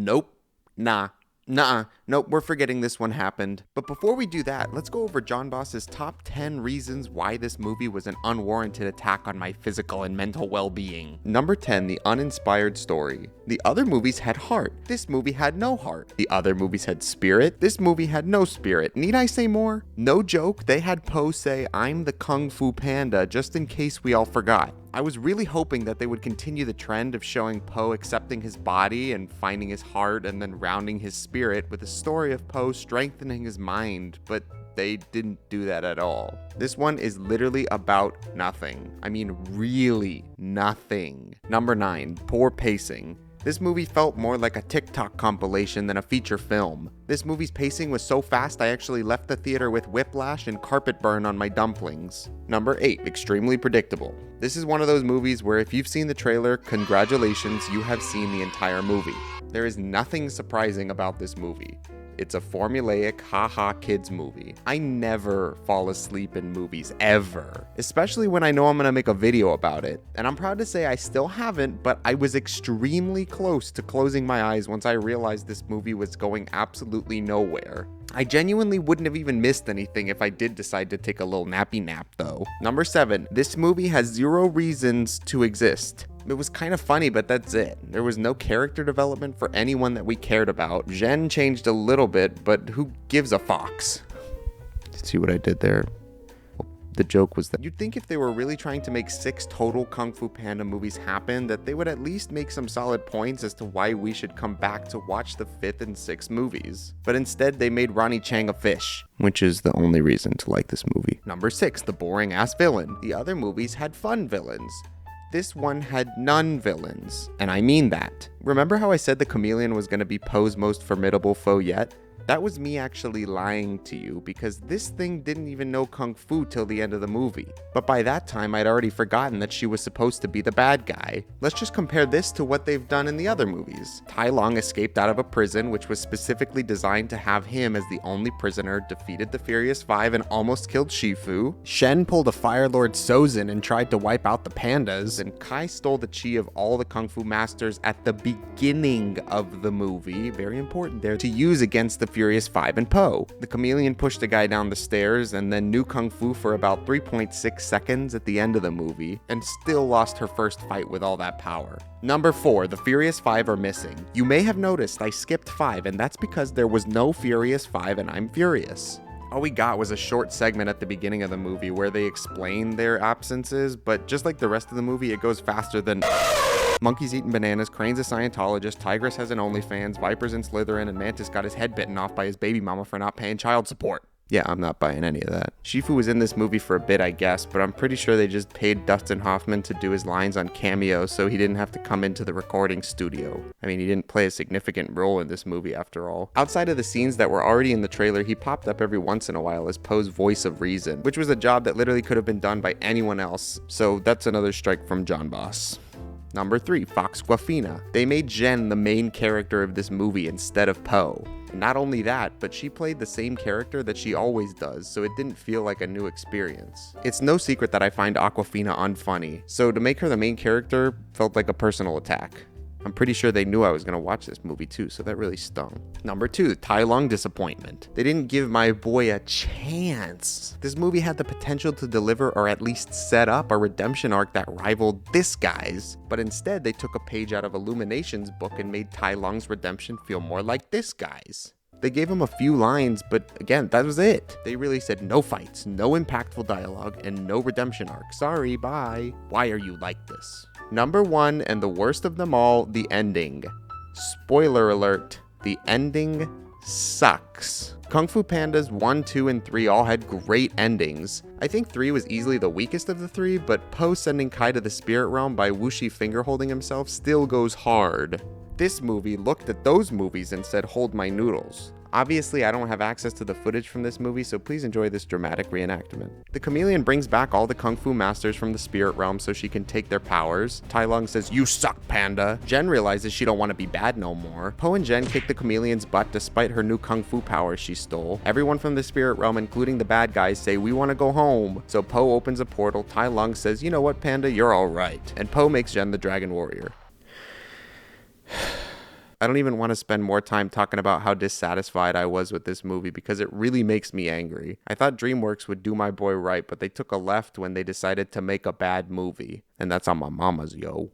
Nope. Nah. Nuh-uh. Nope, we're forgetting this one happened. But before we do that, let's go over John Boss's top 10 reasons why this movie was an unwarranted attack on my physical and mental well-being. Number 10, the uninspired story. The other movies had heart. This movie had no heart. The other movies had spirit. This movie had no spirit. Need I say more? No joke, they had Po say, "I'm the Kung Fu Panda," just in case we all forgot. I was really hoping that they would continue the trend of showing Po accepting his body and finding his heart and then rounding his spirit with a story of Po strengthening his mind, but they didn't do that at all. This one is literally about nothing. I mean, really nothing. Number 9, poor pacing. This movie felt more like a TikTok compilation than a feature film. This movie's pacing was so fast I actually left the theater with whiplash and carpet burn on my dumplings. Number 8, extremely predictable. This is one of those movies where if you've seen the trailer, congratulations, you have seen the entire movie. There is nothing surprising about this movie. It's a formulaic, haha kids movie. I never fall asleep in movies, ever. Especially when I know I'm gonna make a video about it. And I'm proud to say I still haven't, but I was extremely close to closing my eyes once I realized this movie was going absolutely nowhere. I genuinely wouldn't have even missed anything if I did decide to take a little nappy nap though. Number 7, this movie has 0 reasons to exist. It was kind of funny, but that's it. There was no character development for anyone that we cared about. Jen changed a little bit, but who gives a fox? See what I did there? The joke was that you'd think if they were really trying to make 6 total Kung Fu Panda movies happen, that they would at least make some solid points as to why we should come back to watch the 5th and 6th movies. But instead, they made Ronnie Chang a fish, which is the only reason to like this movie. Number 6, the boring ass villain. The other movies had fun villains. This one had none villains, and I mean that. Remember how I said the chameleon was going to be Poe's most formidable foe yet? That was me actually lying to you, because this thing didn't even know Kung Fu till the end of the movie. But by that time, I'd already forgotten that she was supposed to be the bad guy. Let's just compare this to what they've done in the other movies. Tai Lung escaped out of a prison, which was specifically designed to have him as the only prisoner, defeated the Furious Five, and almost killed Shifu. Shen pulled a Fire Lord Sozin and tried to wipe out the pandas, and Kai stole the chi of all the Kung Fu masters at the beginning of the movie, very important there, to use against the Furious Five and Po. The chameleon pushed a guy down the stairs and then knew Kung Fu for about 3.6 seconds at the end of the movie, and still lost her first fight with all that power. Number 4, the Furious Five are missing. You may have noticed I skipped 5, and that's because there was no Furious Five and I'm furious. All we got was a short segment at the beginning of the movie where they explain their absences, but just like the rest of the movie, it goes faster than monkeys eating bananas, Crane's a Scientologist, Tigress has an OnlyFans, Viper's in Slytherin, and Mantis got his head bitten off by his baby mama for not paying child support. Yeah, I'm not buying any of that. Shifu was in this movie for a bit, I guess, but I'm pretty sure they just paid Dustin Hoffman to do his lines on Cameo so he didn't have to come into the recording studio. I mean, he didn't play a significant role in this movie after all. Outside of the scenes that were already in the trailer, he popped up every once in a while as Poe's voice of reason, which was a job that literally could have been done by anyone else, so that's another strike from John Boss. Number 3, Fox Guafina. They made Jen the main character of this movie instead of Po. Not only that, but she played the same character that she always does, so it didn't feel like a new experience. It's no secret that I find Awkwafina unfunny, so to make her the main character felt like a personal attack. I'm pretty sure they knew I was going to watch this movie too, so that really stung. Number 2, Tai Lung disappointment. They didn't give my boy a chance. This movie had the potential to deliver or at least set up a redemption arc that rivaled this guy's, but instead they took a page out of Illumination's book and made Tai Lung's redemption feel more like this guy's. They gave him a few lines, but again, that was it. They really said no fights, no impactful dialogue, and no redemption arc. Sorry, bye. Why are you like this? Number 1, and the worst of them all, the ending. Spoiler alert, the ending sucks. Kung Fu Pandas 1, 2, and 3 all had great endings. I think 3 was easily the weakest of the 3, but Po sending Kai to the spirit realm by Wuxi finger-holding himself still goes hard. This movie looked at those movies and said, hold my noodles. Obviously, I don't have access to the footage from this movie, so please enjoy this dramatic reenactment. The chameleon brings back all the Kung Fu masters from the spirit realm so she can take their powers. Tai Lung says, "You suck, Panda." Jen realizes she don't want to be bad no more. Po and Jen kick the chameleon's butt despite her new Kung Fu powers she stole. Everyone from the spirit realm, including the bad guys, say, "We want to go home." So Po opens a portal. Tai Lung says, "You know what, Panda, you're alright." And Po makes Jen the Dragon Warrior. I don't even want to spend more time talking about how dissatisfied I was with this movie because it really makes me angry. I thought DreamWorks would do my boy right, but they took a left when they decided to make a bad movie. And that's on my mama's, yo.